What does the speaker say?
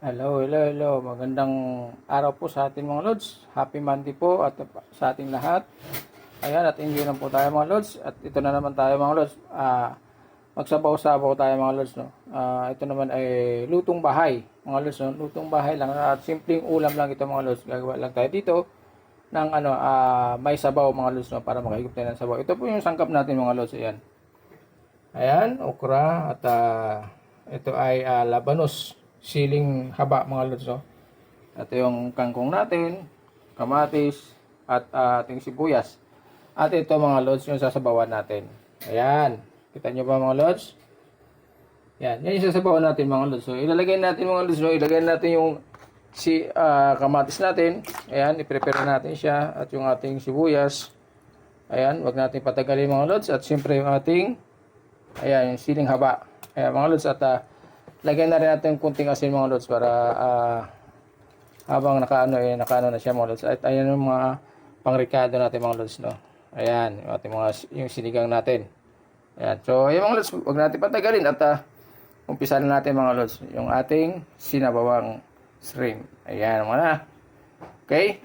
Hello, hello, hello. Magandang araw po sa ating mga lods. Happy Monday po at sa ating lahat. Ayan, at enjoy lang po tayo mga lods. At ito na naman tayo mga lods. Magsabaw-sabaw tayo mga lods. No? Ito naman ay lutong bahay mga lods. No? Lutong bahay lang. At simpleng ulam lang ito mga lods. Gagawa lang tayo dito ng may sabaw mga lods. No? Para makahigop tayo ng sabaw. Ito po yung sangkap natin mga lods. Ayan. Ayan, okra. At ito ay labanos. Siling haba mga lods, no? Ito yung kangkong natin, kamatis, at ating sibuyas. At ito mga lods yung sasabawan natin. Ayan. Kita nyo ba mga lods? Yan. Yan yung sasabawan natin mga lods. So, ilalagay natin mga lods, no? Ilagay natin yung kamatis natin. Ayan, i-prepare natin siya. At yung ating sibuyas. Ayan, wag natin patagalin mga lods. At siyempre yung ating, ayan, yung siling haba. Ayan mga lods. At lagyan na rin natin yung kunting asin mga lods para habang nakaano na siya mga lods. At ayan yung mga pangrikado natin mga lods, no. Ayan, yung ating yung sinigang natin. Ayan. So, ayan mga lods, huwag natin patagalin at umpisa na natin mga lods yung ating sinabawang shrimp. Ayan, mga na. Okay?